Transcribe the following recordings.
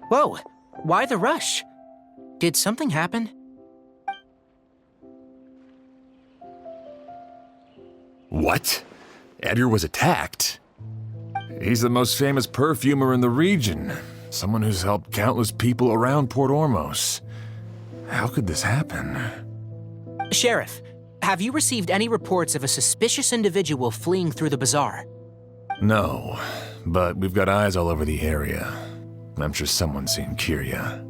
Whoa, why the rush? Did something happen? What? Edgar was attacked? He's the most famous perfumer in the region. Someone who's helped countless people around Port Ormos. How could this happen? Sheriff, have you received any reports of a suspicious individual fleeing through the bazaar? No, but we've got eyes all over the area. I'm sure someone's seen Kirya.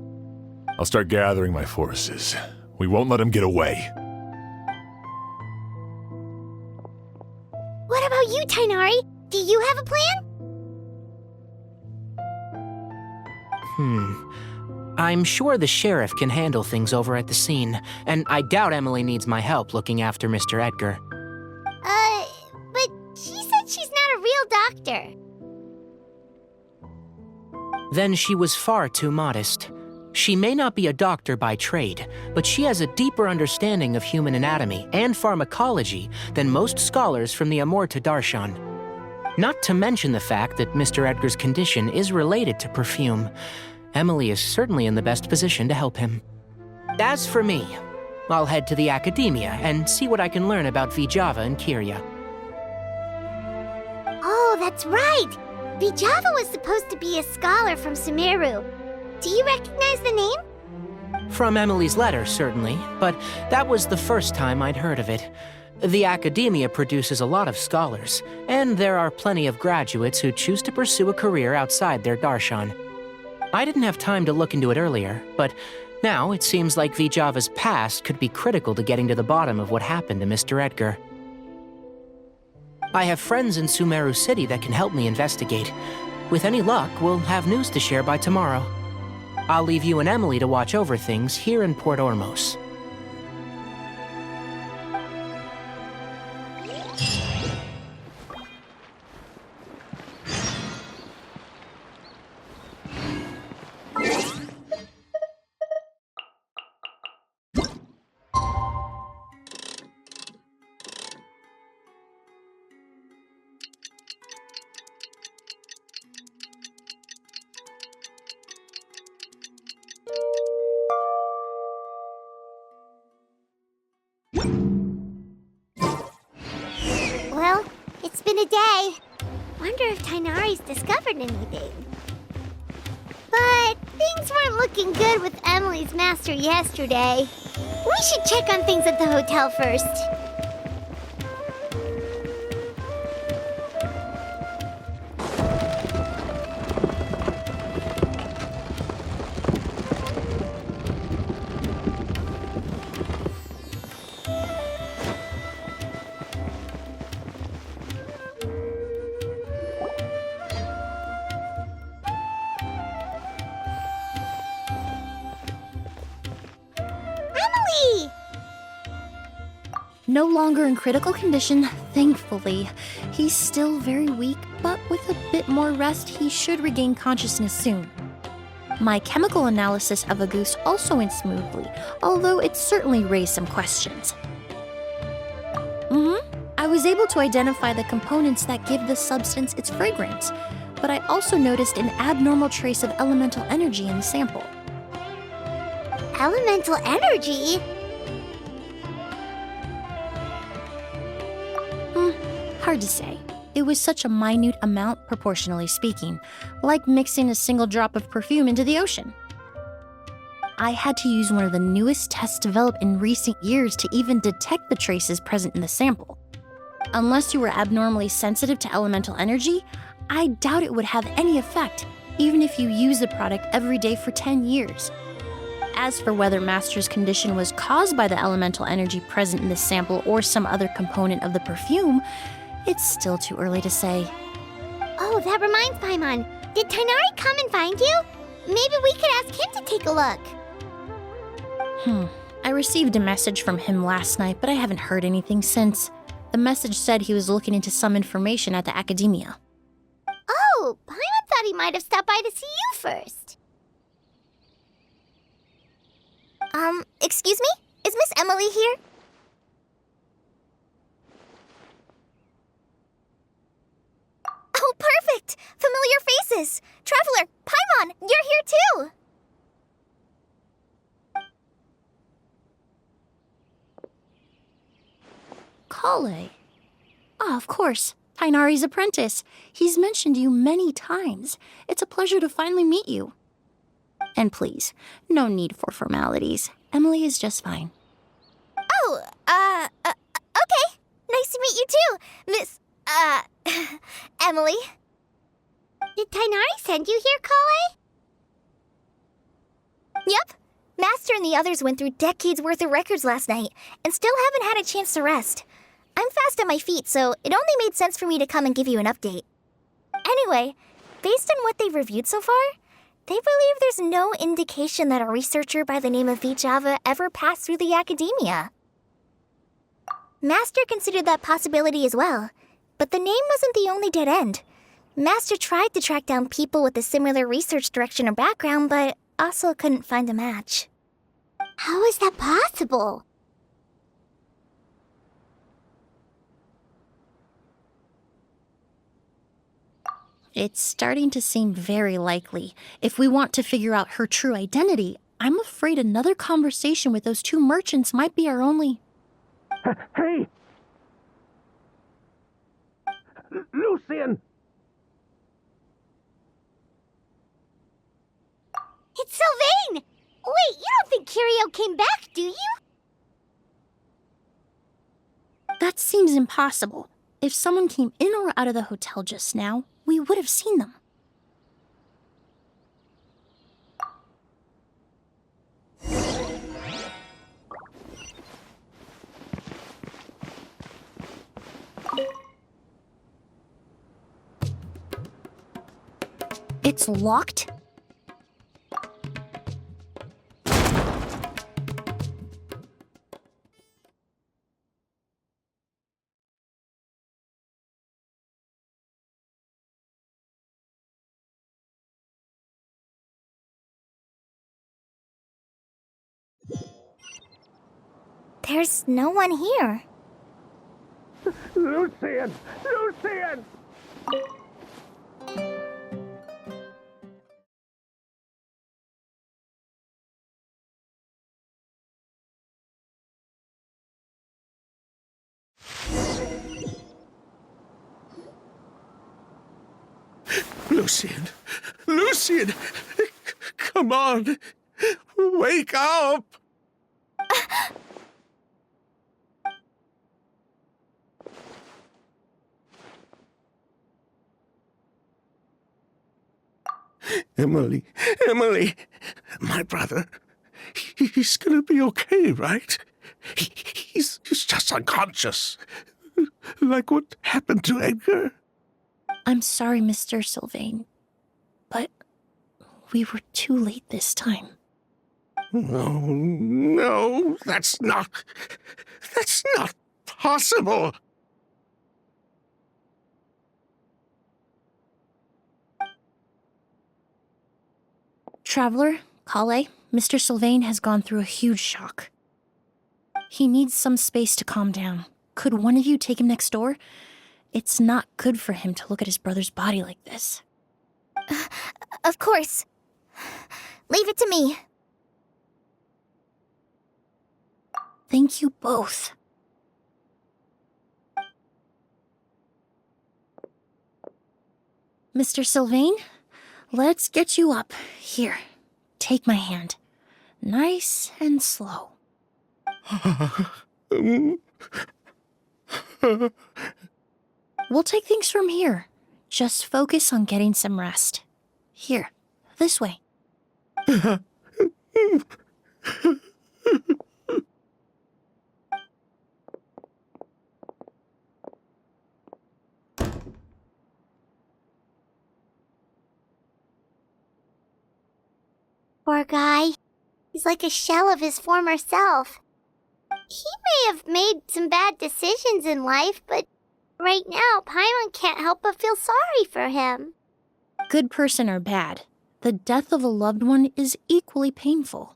I'll start gathering my forces. We won't let him get away. What about you, Tighnari? Do you have a plan? I'm sure the sheriff can handle things over at the scene, and I doubt Emily needs my help looking after Mr. Edgar. But she said she's not a real doctor. Then she was far too modest. She may not be a doctor by trade, but she has a deeper understanding of human anatomy and pharmacology than most scholars from the Amurta Darshan. Not to mention the fact that Mr. Edgar's condition is related to perfume. Emily is certainly in the best position to help him. As for me, I'll head to the academia and see what I can learn about Vijava and Kirya. Oh, that's right! Vijava was supposed to be a scholar from Sumeru. Do you recognize the name? From Emily's letter, certainly, but that was the first time I'd heard of it. The academia produces a lot of scholars, and there are plenty of graduates who choose to pursue a career outside their darshan. I didn't have time to look into it earlier, but now it seems like Vijava's past could be critical to getting to the bottom of what happened to Mr. Edgar. I have friends in Sumeru City that can help me investigate. With any luck, we'll have news to share by tomorrow. I'll leave you and Emily to watch over things here in Port Ormos. Well, it's been a day. Wonder if Tighnari's discovered anything. But things weren't looking good with Emily's master yesterday. We should check on things at the hotel first. Emily! No longer in critical condition, thankfully. He's still very weak, but with a bit more rest, he should regain consciousness soon. My chemical analysis of a goose also went smoothly, although it certainly raised some questions. I was able to identify the components that give the substance its fragrance, but I also noticed an abnormal trace of elemental energy in the sample. Elemental energy? Hard to say. It was such a minute amount, proportionally speaking, like mixing a single drop of perfume into the ocean. I had to use one of the newest tests developed in recent years to even detect the traces present in the sample. Unless you were abnormally sensitive to elemental energy, I doubt it would have any effect, even if you use the product every day for 10 years. As for whether Master's condition was caused by the elemental energy present in the sample or some other component of the perfume, it's still too early to say. Oh, that reminds Paimon. Did Tighnari come and find you? Maybe we could ask him to take a look. I received a message from him last night, but I haven't heard anything since. The message said he was looking into some information at the academia. Oh, Paimon thought he might have stopped by to see you first. Excuse me? Is Miss Emily here? Oh, perfect! Familiar faces! Traveler, Paimon, you're here too! Kale. Ah, of course. Tainari's apprentice. He's mentioned you many times. It's a pleasure to finally meet you. And please, no need for formalities. Emily is just fine. Oh, okay. Nice to meet you too, Miss, Emily. Did Tainari send you here, Kale? Yep. Master and the others went through decades worth of records last night and still haven't had a chance to rest. I'm fast on my feet, so it only made sense for me to come and give you an update. Anyway, based on what they've reviewed so far, they believe there's no indication that a researcher by the name of Vijava ever passed through the academia. Master considered that possibility as well, but the name wasn't the only dead end. Master tried to track down people with a similar research direction or background, but also couldn't find a match. How is that possible? It's starting to seem very likely. If we want to figure out her true identity, I'm afraid another conversation with those two merchants might be our only... Hey! Lucian! It's Sylvain! Wait, you don't think Kirio came back, do you? That seems impossible. If someone came in or out of the hotel just now, we would have seen them. It's locked? There's no one here. Lucian! Lucian! Lucian! Lucian! Come on! Wake up! Emily, Emily, my brother, he's gonna be okay, right? He's just unconscious. Like what happened to Edgar. I'm sorry, Mr. Sylvain, but we were too late this time. No, no, that's not possible. Traveler, Kale, Mr. Sylvain has gone through a huge shock. He needs some space to calm down. Could one of you take him next door? It's not good for him to look at his brother's body like this. Of course. Leave it to me. Thank you both. Mr. Sylvain, let's get you up. Here, take my hand. Nice and slow. We'll take things from here. Just focus on getting some rest. Here, this way. Poor guy. He's like a shell of his former self. He may have made some bad decisions in life, but right now, Paimon can't help but feel sorry for him. Good person or bad, the death of a loved one is equally painful.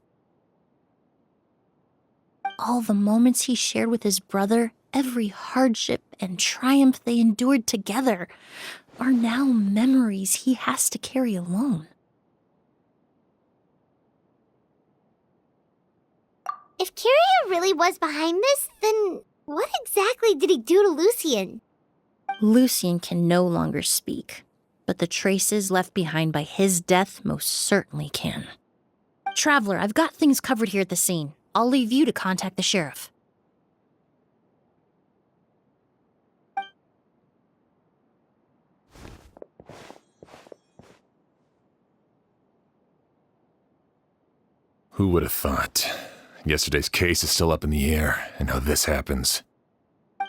All the moments he shared with his brother, every hardship and triumph they endured together, are now memories he has to carry alone. If Kirio really was behind this, then What exactly did he do to Lucien? Lucien can no longer speak, but the traces left behind by his death most certainly can. Traveler, I've got things covered here at the scene. I'll leave you to contact the sheriff. Who would have thought? Yesterday's case is still up in the air, and now this happens.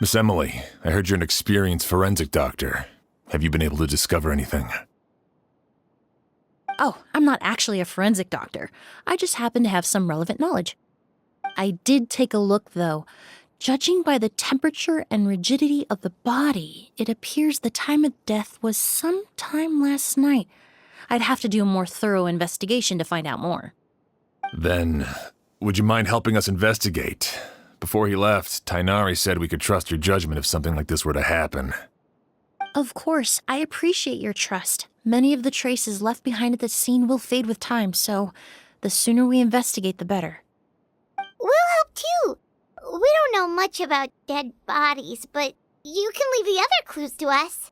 Miss Emily, I heard you're an experienced forensic doctor. Have you been able to discover anything? Oh, I'm not actually a forensic doctor. I just happen to have some relevant knowledge. I did take a look, though. Judging by the temperature and rigidity of the body, it appears the time of death was sometime last night. I'd have to do a more thorough investigation to find out more. Then, would you mind helping us investigate? Before he left, Tainari said we could trust your judgment if something like this were to happen. Of course, I appreciate your trust. Many of the traces left behind at the scene will fade with time, so the sooner we investigate, the better. We'll help too. We don't know much about dead bodies, but you can leave the other clues to us.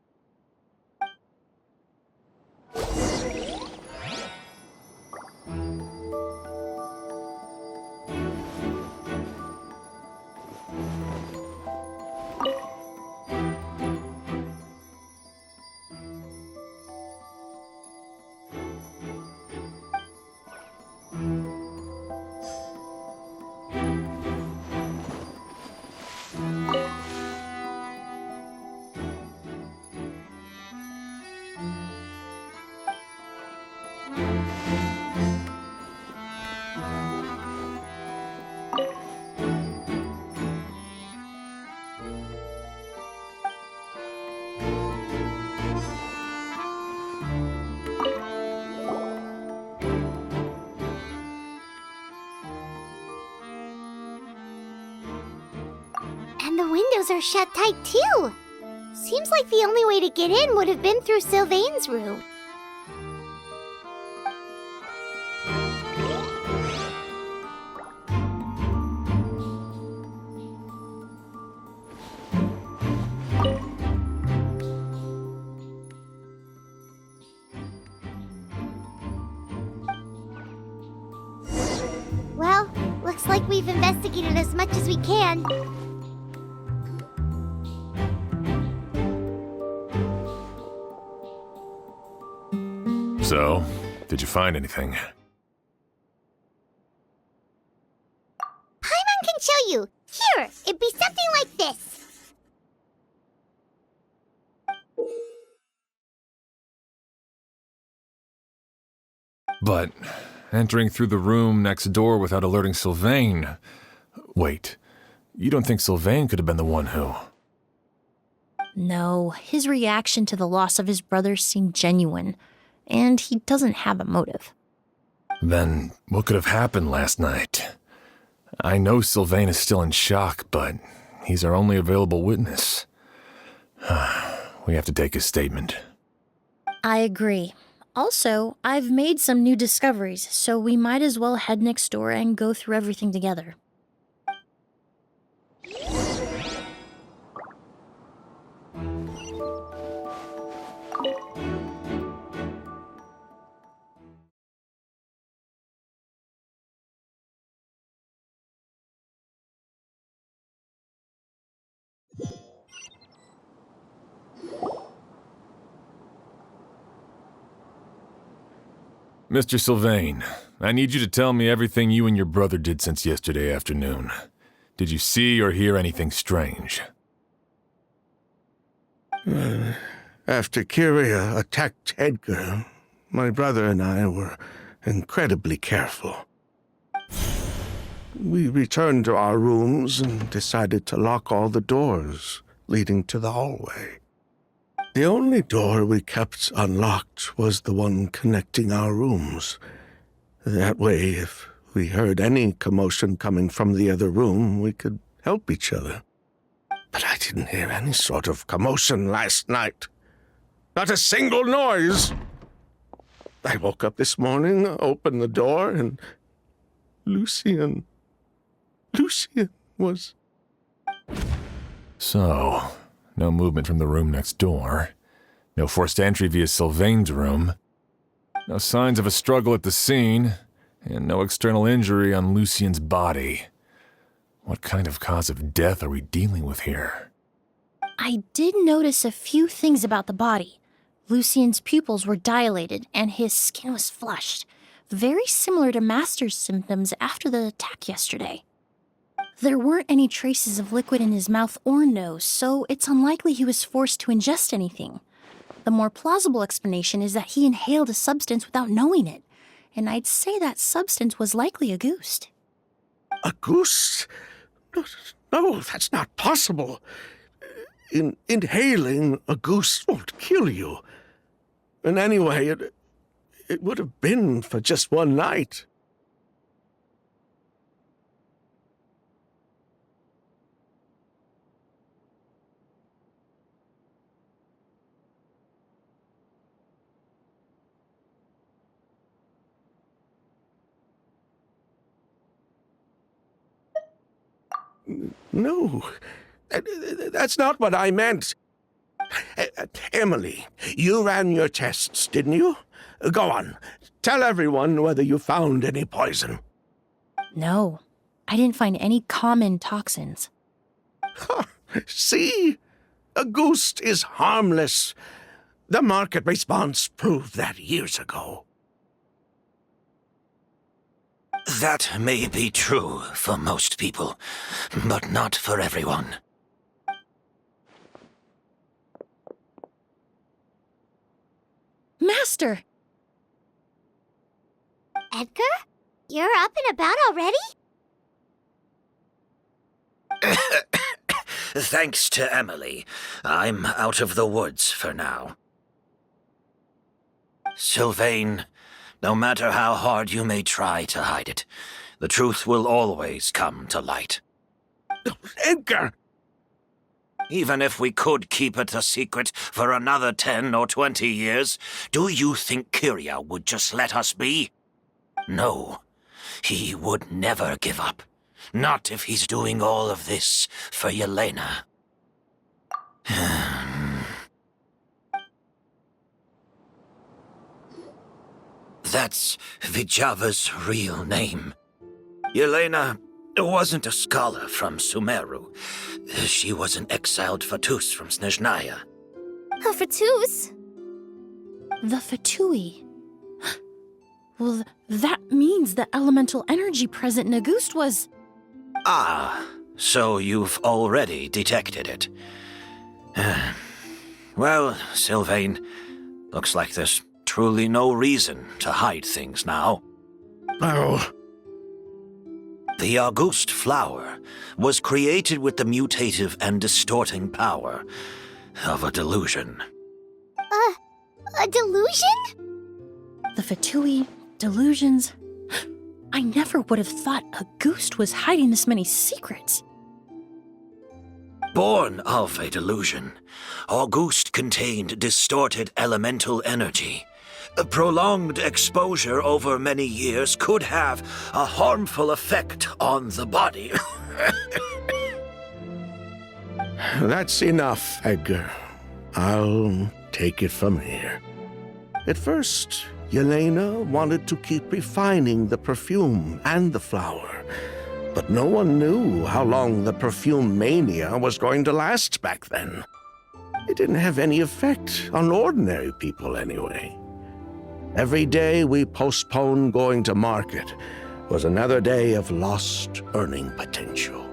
And the windows are shut tight too. Seems like the only way to get in would have been through Sylvain's room. Well, looks like we've investigated as much as we can. So, did you find anything? Paimon can show you. Here, it'd be something like this. But entering through the room next door without alerting Sylvain... Wait, you don't think Sylvain could have been the one who... No, his reaction to the loss of his brother seemed genuine, and he doesn't have a motive. Then what could have happened last night? I know Sylvain is still in shock, but he's our only available witness. We have to take his statement. I agree. Also, I've made some new discoveries, so we might as well head next door and go through everything together. Mr. Sylvain, I need you to tell me everything you and your brother did since yesterday afternoon. Did you see or hear anything strange? After Kyria attacked Edgar, my brother and I were incredibly careful. We returned to our rooms and decided to lock all the doors leading to the hallway. The only door we kept unlocked was the one connecting our rooms. That way, if we heard any commotion coming from the other room, we could help each other. But I didn't hear any sort of commotion last night. Not a single noise. I woke up this morning, opened the door, and Lucien was... So, no movement from the room next door. No forced entry via Sylvain's room. No signs of a struggle at the scene. And no external injury on Lucien's body. What kind of cause of death are we dealing with here? I did notice a few things about the body. Lucien's pupils were dilated and his skin was flushed, very similar to Master's symptoms after the attack yesterday. There weren't any traces of liquid in his mouth or nose, so it's unlikely he was forced to ingest anything. The more plausible explanation is that he inhaled a substance without knowing it, and I'd say that substance was likely a ghost. A goose? No, that's not possible. Inhaling a goose won't kill you. And anyway, it would have been for just one night. No, that's not what I meant. Emily, you ran your tests, didn't you? Go on. Tell everyone whether you found any poison. No, I didn't find any common toxins. See? A ghost is harmless. The market response proved that years ago. That may be true for most people, but not for everyone. Master! Edgar? You're up and about already? Thanks to Emily, I'm out of the woods for now. Sylvain, no matter how hard you may try to hide it, the truth will always come to light. Edgar! Even if we could keep it a secret for another 10 or 20 years, do you think Kyria would just let us be? No, he would never give up. Not if he's doing all of this for Yelena. That's Vijava's real name. Yelena wasn't a scholar from Sumeru. She was an exiled Fatus from Snezhnaya. A Fatus? The Fatui. Well, that means the elemental energy present in Auguste was... Ah, so you've already detected it. Well, Sylvain, looks like there's truly no reason to hide things now. Oh. The Auguste flower was created with the mutative and distorting power of a delusion. A delusion? The Fatui, delusions... I never would have thought Auguste was hiding this many secrets. Born of a delusion, Auguste contained distorted elemental energy. A prolonged exposure over many years could have a harmful effect on the body. That's enough, Edgar. I'll take it from here. At first, Yelena wanted to keep refining the perfume and the flower, but no one knew how long the perfume mania was going to last back then. It didn't have any effect on ordinary people anyway. Every day we postponed going to market was another day of lost earning potential.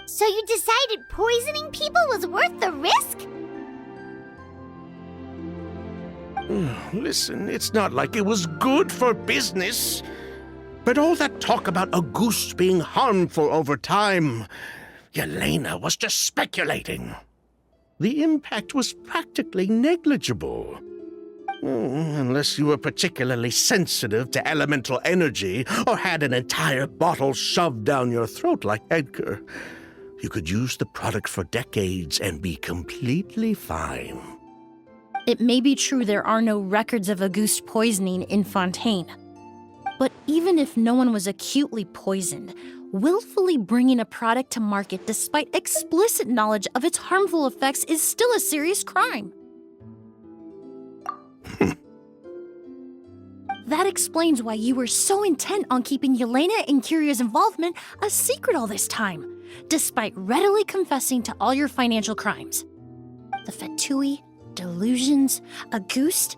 So you decided poisoning people was worth the risk? Listen, it's not like it was good for business. But all that talk about Auguste being harmful over time, Yelena was just speculating. The impact was practically negligible. Unless you were particularly sensitive to elemental energy or had an entire bottle shoved down your throat like Edgar. You could use the product for decades and be completely fine. It may be true there are no records of Auguste poisoning in Fontaine, But even if no one was acutely poisoned, willfully bringing a product to market despite explicit knowledge of its harmful effects is still a serious crime. That explains why you were so intent on keeping Yelena and Kiria's involvement a secret all this time, despite readily confessing to all your financial crimes. The Fatui, delusions, Auguste.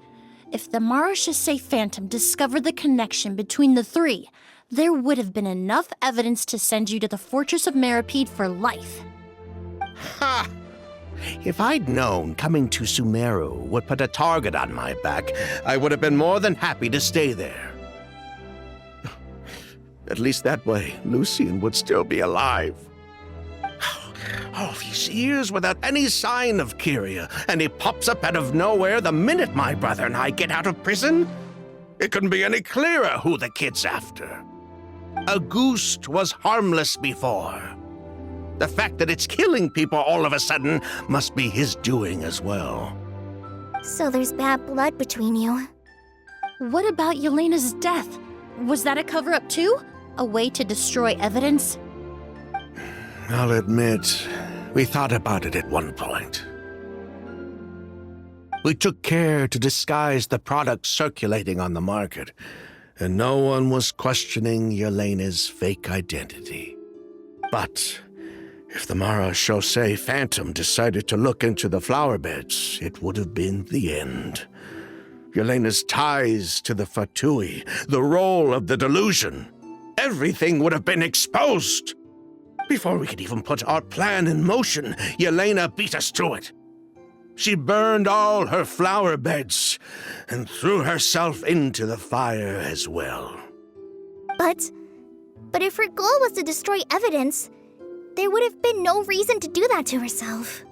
If the Marechaussee Phantom discovered the connection between the three, there would have been enough evidence to send you to the Fortress of Meripede for life. Ha! If I'd known coming to Sumeru would put a target on my back, I would have been more than happy to stay there. At least that way, Lucien would still be alive. All these years without any sign of Kiria, and he pops up out of nowhere the minute my brother and I get out of prison? It couldn't be any clearer who the kid's after. Auguste was harmless before. The fact that it's killing people all of a sudden must be his doing as well. So there's bad blood between you. What about Yelena's death? Was that a cover-up too? A way to destroy evidence? I'll admit, we thought about it at one point. We took care to disguise the products circulating on the market, and no one was questioning Yelena's fake identity. But if the Marechaussee Phantom decided to look into the flower beds, it would have been the end. Yelena's ties to the Fatui, the role of the delusion, everything would have been exposed. Before we could even put our plan in motion, Yelena beat us to it. She burned all her flower beds and threw herself into the fire as well. But if her goal was to destroy evidence, there would have been no reason to do that to herself.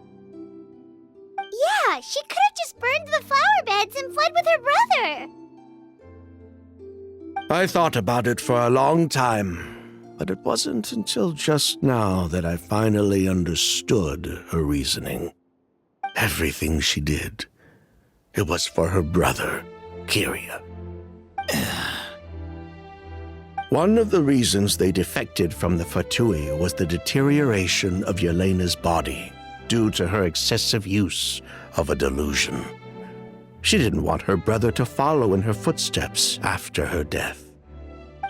Yeah, she could have just burned the flower beds and fled with her brother. I thought about it for a long time, but it wasn't until just now that I finally understood her reasoning. Everything she did, it was for her brother, Kiria. One of the reasons they defected from the Fatui was the deterioration of Yelena's body due to her excessive use of a delusion. She didn't want her brother to follow in her footsteps after her death.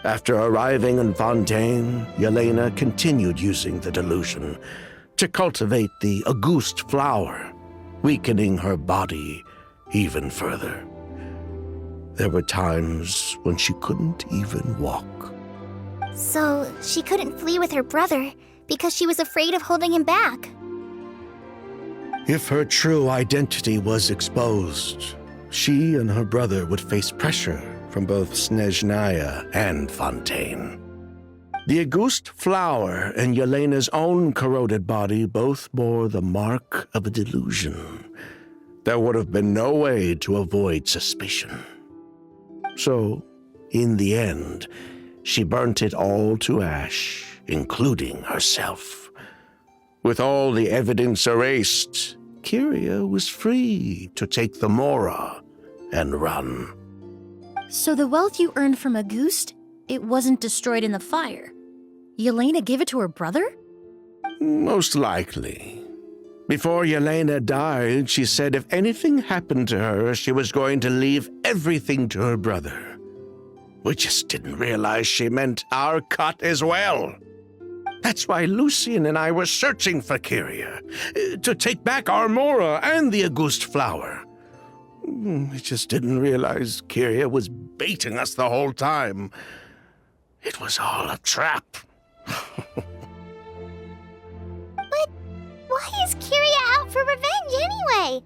After arriving in Fontaine, Yelena continued using the delusion to cultivate the Auguste flower, weakening her body even further. There were times when she couldn't even walk. So she couldn't flee with her brother because she was afraid of holding him back. If her true identity was exposed, she and her brother would face pressure from both Snezhnaya and Fontaine. The Auguste flower and Yelena's own corroded body both bore the mark of a delusion. There would have been no way to avoid suspicion. So, in the end, she burnt it all to ash, including herself. With all the evidence erased, Kiria was free to take the Mora and run. So the wealth you earned from Auguste, it wasn't destroyed in the fire. Yelena gave it to her brother? Most likely. Before Yelena died, she said if anything happened to her, she was going to leave everything to her brother. We just didn't realize she meant our cut as well. That's why Lucien and I were searching for Kiria, to take back our Mora and the Auguste flower. We just didn't realize Kiria was baiting us the whole time. It was all a trap. But why is Kiria out for revenge anyway?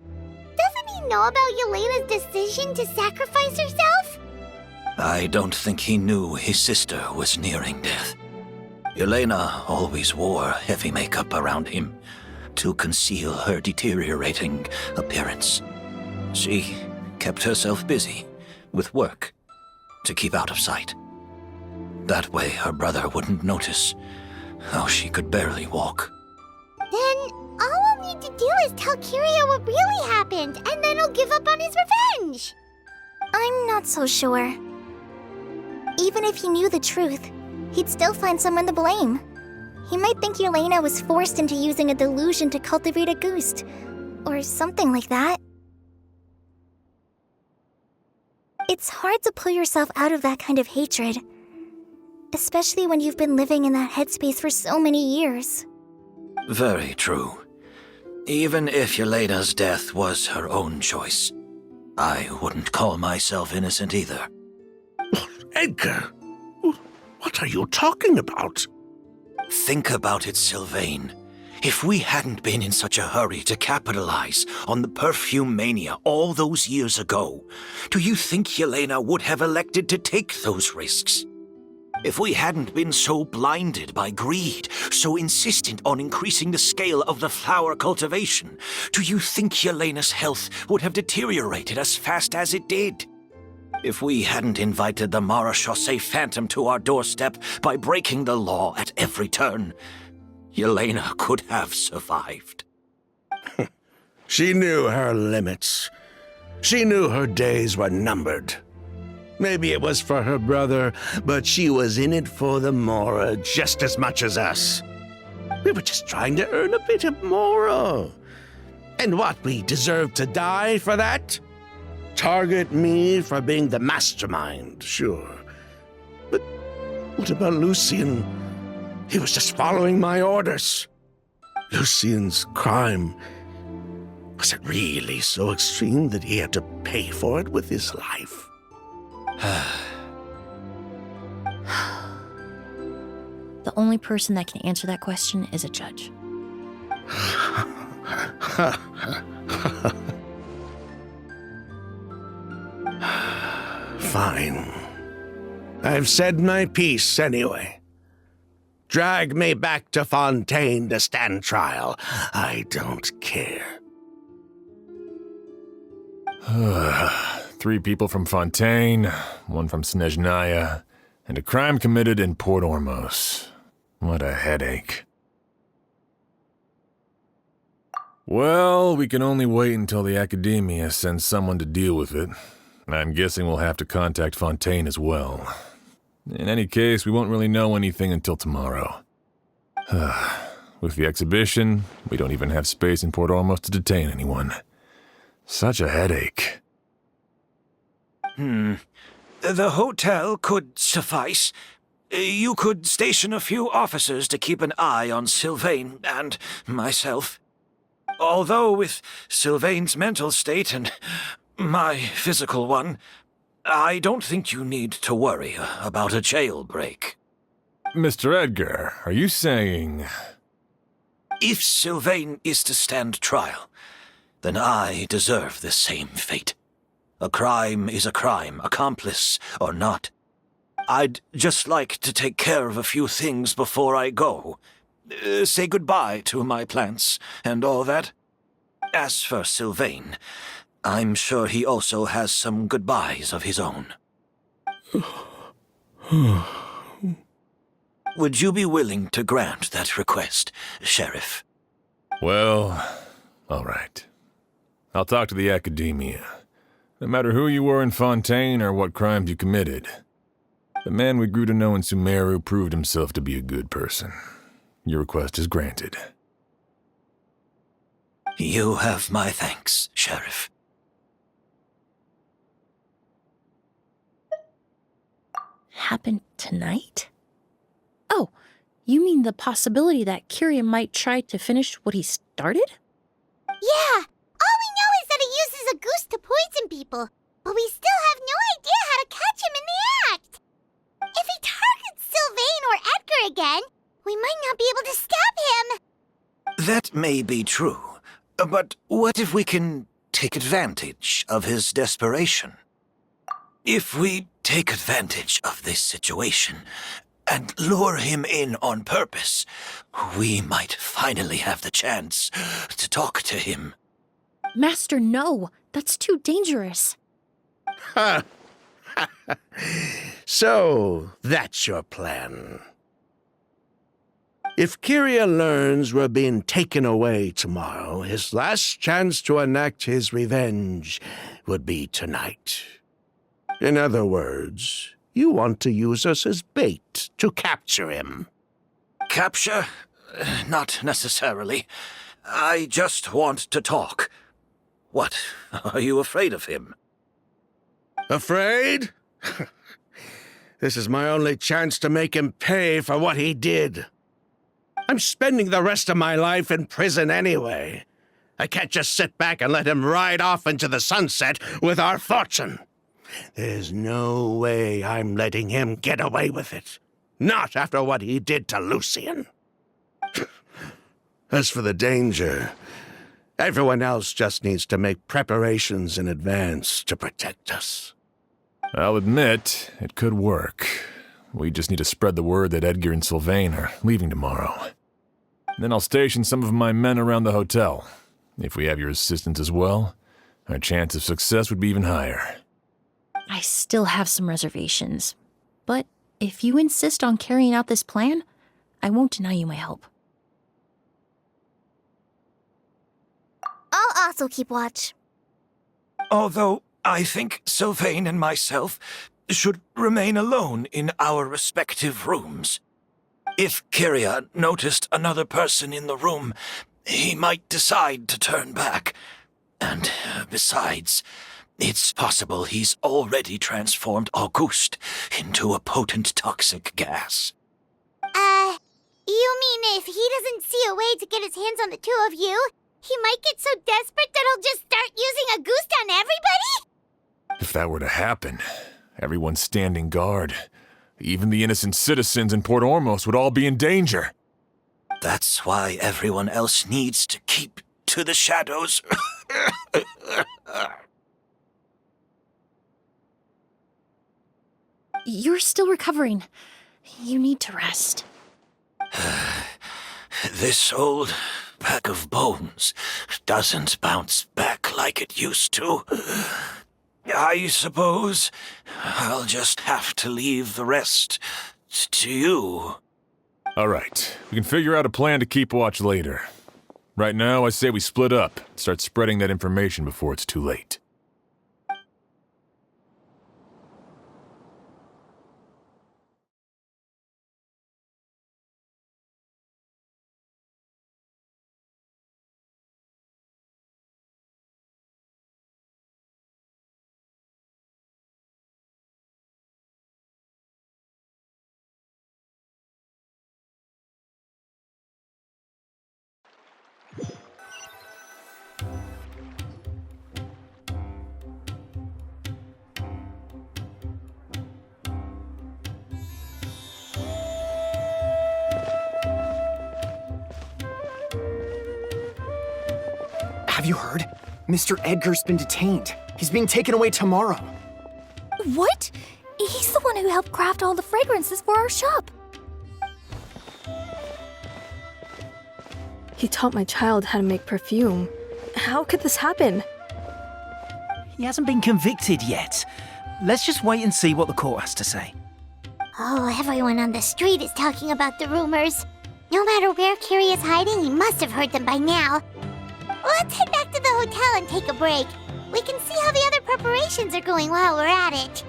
Doesn't he know about Yelena's decision to sacrifice herself? I don't think he knew his sister was nearing death. Yelena always wore heavy makeup around him to conceal her deteriorating appearance. She kept herself busy with work to keep out of sight. That way her brother wouldn't notice how she could barely walk. Then all we'll need to do is tell Kiria what really happened, and then he'll give up on his revenge. I'm not so sure. Even if he knew the truth, he'd still find someone to blame. He might think Yelena was forced into using a delusion to cultivate a ghost, or something like that. It's hard to pull yourself out of that kind of hatred, especially when you've been living in that headspace for so many years. Very true. Even if Yelena's death was her own choice, I wouldn't call myself innocent either. Edgar, what are you talking about? Think about it, Sylvain. If we hadn't been in such a hurry to capitalize on the perfume mania all those years ago, do you think Yelena would have elected to take those risks? If we hadn't been so blinded by greed, so insistent on increasing the scale of the flower cultivation, do you think Yelena's health would have deteriorated as fast as it did? If we hadn't invited the Marechaussee Phantom to our doorstep by breaking the law at every turn, Yelena could have survived. She knew her limits. She knew her days were numbered. Maybe it was for her brother, but she was in it for the Mora just as much as us. We were just trying to earn a bit of Mora. And what, we deserve to die for that? Target me for being the mastermind, sure. But what about Lucien? He was just following my orders. Lucien's crime, was it really so extreme that he had to pay for it with his life? The only person that can answer that question is a judge. Fine. I've said my piece anyway. Drag me back to Fontaine to stand trial. I don't care. 3 people from Fontaine, 1 from Snezhnaya, and a crime committed in Port Ormos. What a headache. Well, we can only wait until the Academia sends someone to deal with it. I'm guessing we'll have to contact Fontaine as well. In any case, we won't really know anything until tomorrow. With the exhibition, we don't even have space in Port Ormos to detain anyone. Such a headache. The hotel could suffice. You could station a few officers to keep an eye on Sylvain and myself. Although with Sylvain's mental state and my physical one, I don't think you need to worry about a jailbreak. Mr. Edgar, are you saying... If Sylvain is to stand trial, then I deserve the same fate. A crime is a crime, accomplice or not. I'd just like to take care of a few things before I go. Say goodbye to my plants and all that. As for Sylvain, I'm sure he also has some goodbyes of his own. Would you be willing to grant that request, Sheriff? Well, all right. I'll talk to the Academia. No matter who you were in Fontaine or what crimes you committed, the man we grew to know in Sumeru proved himself to be a good person. Your request is granted. You have my thanks, Sheriff. Happened tonight? Oh, you mean the possibility that Kiria might try to finish what he started? Yeah, all we know is that he uses a goose to poison people, but we still have no idea how to catch him in the act. If he targets Sylvain or Edgar again, we might not be able to stop him. That may be true, but what if we can take advantage of his desperation? If we take advantage of this situation and lure him in on purpose, we might finally have the chance to talk to him. Master, no. That's too dangerous. So, that's your plan. If Kiria learns we're being taken away tomorrow, his last chance to enact his revenge would be tonight. In other words, You want to use us as bait to capture him. Capture? Not necessarily. I just want to talk. What? Are you afraid of him? Afraid? This is my only chance to make him pay for what he did. I'm spending the rest of my life in prison anyway. I can't just sit back and let him ride off into the sunset with our fortune. There's no way I'm letting him get away with it. Not after what he did to Lucian. As for the danger, everyone else just needs to make preparations in advance to protect us. I'll admit, it could work. We just need to spread the word that Edgar and Sylvain are leaving tomorrow. Then I'll station some of my men around the hotel. If we have your assistance as well, our chance of success would be even higher. I still have some reservations. But if you insist on carrying out this plan, I won't deny you my help. I'll also keep watch. Although I think Sylvain and myself should remain alone in our respective rooms. If Kyria noticed another person in the room, he might decide to turn back. And besides, it's possible he's already transformed Auguste into a potent toxic gas. You mean if he doesn't see a way to get his hands on the two of you, he might get so desperate that he'll just start using Auguste on everybody? If that were to happen, everyone standing guard, even the innocent citizens in Port Ormos would all be in danger. That's why everyone else needs to keep to the shadows. You're still recovering. You need to rest. This old bag of bones doesn't bounce back like it used to. I suppose I'll just have to leave the rest to you. All right, we can figure out a plan to keep watch later. Right now, I say we split up and start spreading that information before it's too late. Have you heard? Mr. Edgar's been detained. He's being taken away tomorrow. What? He's the one who helped craft all the fragrances for our shop. He taught my child how to make perfume. How could this happen? He hasn't been convicted yet. Let's just wait and see what the court has to say. Oh, everyone on the street is talking about the rumors. No matter where Kyria is hiding, he must have heard them by now. Let's head back to the hotel and take a break. We can see how the other preparations are going while we're at it.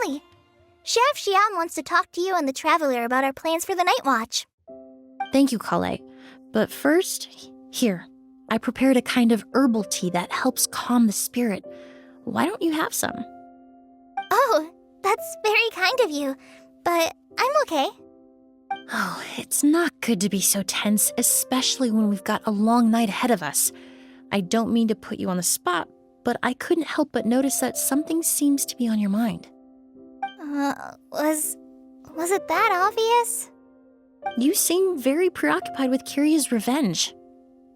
Emily, Sheriff Xian wants to talk to you and the Traveler about our plans for the Night Watch. Thank you, Kale. But first, here, I prepared a kind of herbal tea that helps calm the spirit. Why don't you have some? Oh, that's very kind of you, but I'm okay. Oh, it's not good to be so tense, especially when we've got a long night ahead of us. I don't mean to put you on the spot, but I couldn't help but notice that something seems to be on your mind. Was it that obvious? You seem very preoccupied with Kiria's revenge.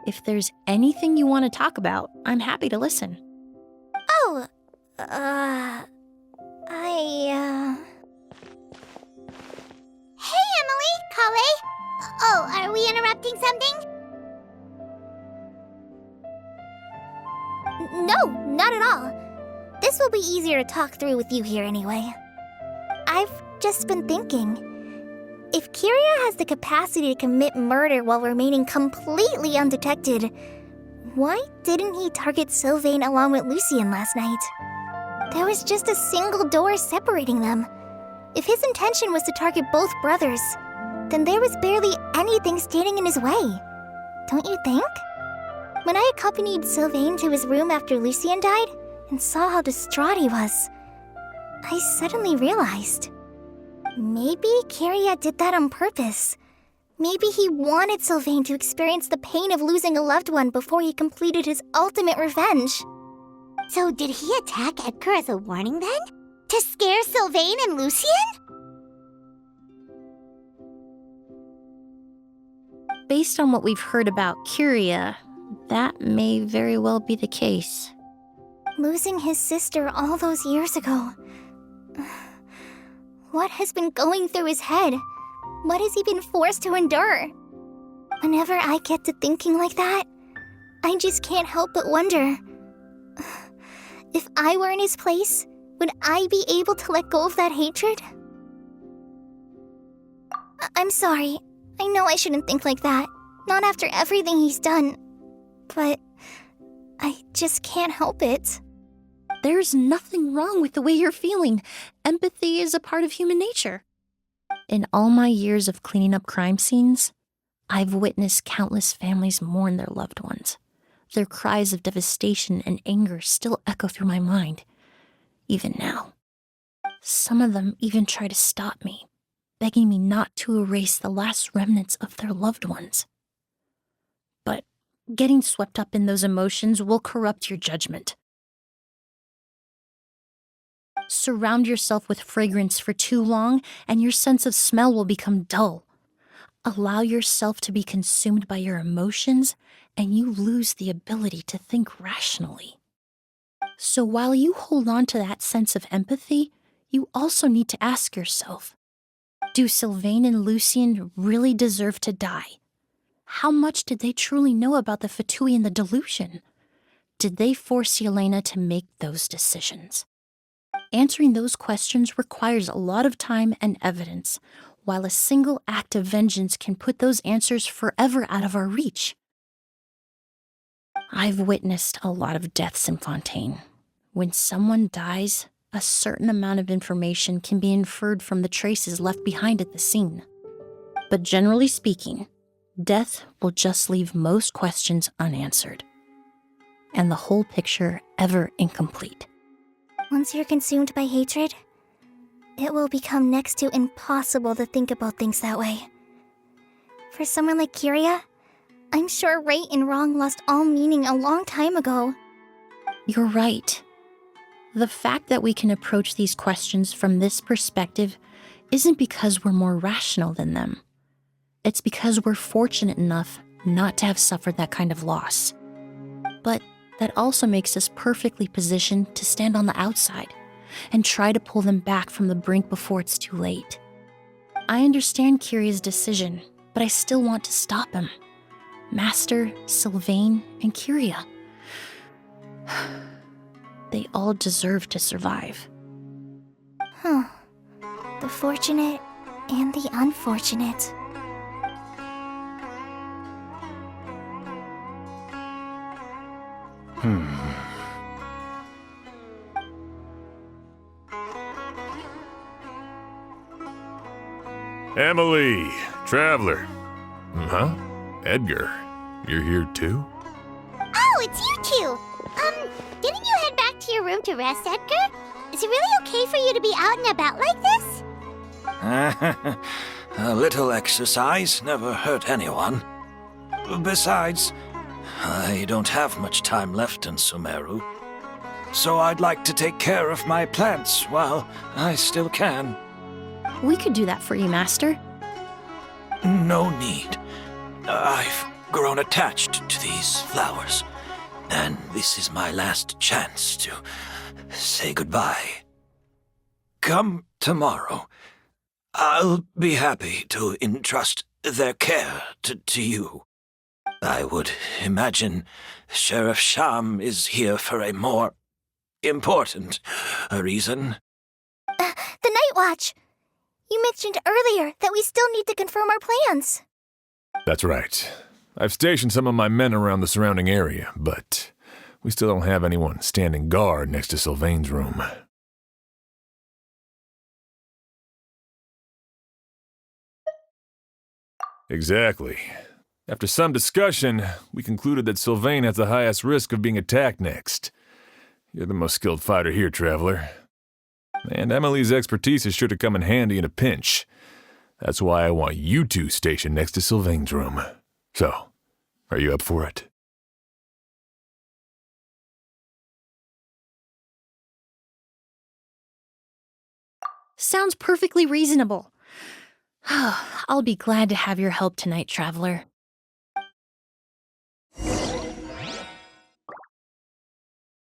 If there's anything you want to talk about, I'm happy to listen. Oh, Hey, Emily, Kale. Oh, are we interrupting something? No, not at all. This will be easier to talk through with you here anyway. I've just been thinking. If Kiria has the capacity to commit murder while remaining completely undetected, why didn't he target Sylvain along with Lucien last night? There was just a single door separating them. If his intention was to target both brothers, then there was barely anything standing in his way. Don't you think? When I accompanied Sylvain to his room after Lucien died and saw how distraught he was, I suddenly realized. Maybe Kiria did that on purpose. Maybe he wanted Sylvain to experience the pain of losing a loved one before he completed his ultimate revenge. So did he attack Edgar as a warning then? To scare Sylvain and Lucien? Based on what we've heard about Kiria, that may very well be the case. Losing his sister all those years ago. What has been going through his head? What has he been forced to endure? Whenever I get to thinking like that, I just can't help but wonder. If I were in his place, would I be able to let go of that hatred? I'm sorry. I know I shouldn't think like that. Not after everything he's done. But I just can't help it. There's nothing wrong with the way you're feeling. Empathy is a part of human nature. In all my years of cleaning up crime scenes, I've witnessed countless families mourn their loved ones. Their cries of devastation and anger still echo through my mind, even now. Some of them even try to stop me, begging me not to erase the last remnants of their loved ones. But getting swept up in those emotions will corrupt your judgment. Surround yourself with fragrance for too long, and your sense of smell will become dull. Allow yourself to be consumed by your emotions, and you lose the ability to think rationally. So while you hold on to that sense of empathy, you also need to ask yourself, do Sylvain and Lucien really deserve to die? How much did they truly know about the Fatui and the delusion? Did they force Yelena to make those decisions? Answering those questions requires a lot of time and evidence, while a single act of vengeance can put those answers forever out of our reach. I've witnessed a lot of deaths in Fontaine. When someone dies, a certain amount of information can be inferred from the traces left behind at the scene. But generally speaking, death will just leave most questions unanswered, and the whole picture ever incomplete. Once you're consumed by hatred, it will become next to impossible to think about things that way. For someone like Kiria, I'm sure right and wrong lost all meaning a long time ago. You're right. The fact that we can approach these questions from this perspective isn't because we're more rational than them. It's because we're fortunate enough not to have suffered that kind of loss. But that also makes us perfectly positioned to stand on the outside and try to pull them back from the brink before it's too late. I understand Kiria's decision, but I still want to stop him. Master, Sylvain, and Kiria. They all deserve to survive. The fortunate and the unfortunate. Emily, Traveler. Huh? Edgar, you're here too? Oh, it's you two! Didn't you head back to your room to rest, Edgar? Is it really okay for you to be out and about like this? A little exercise never hurt anyone. Besides, I don't have much time left in Sumeru. So I'd like to take care of my plants while I still can. We could do that for you, Master. No need. I've grown attached to these flowers, and this is my last chance to say goodbye. Come tomorrow. I'll be happy to entrust their care to you. I would imagine Sheriff Sham is here for a more important reason. The Night Watch! You mentioned earlier that we still need to confirm our plans. That's right. I've stationed some of my men around the surrounding area, but we still don't have anyone standing guard next to Sylvain's room. Exactly. After some discussion, we concluded that Sylvain has the highest risk of being attacked next. You're the most skilled fighter here, Traveler. And Emily's expertise is sure to come in handy in a pinch. That's why I want you two stationed next to Sylvain's room. So, are you up for it? Sounds perfectly reasonable. I'll be glad to have your help tonight, Traveler.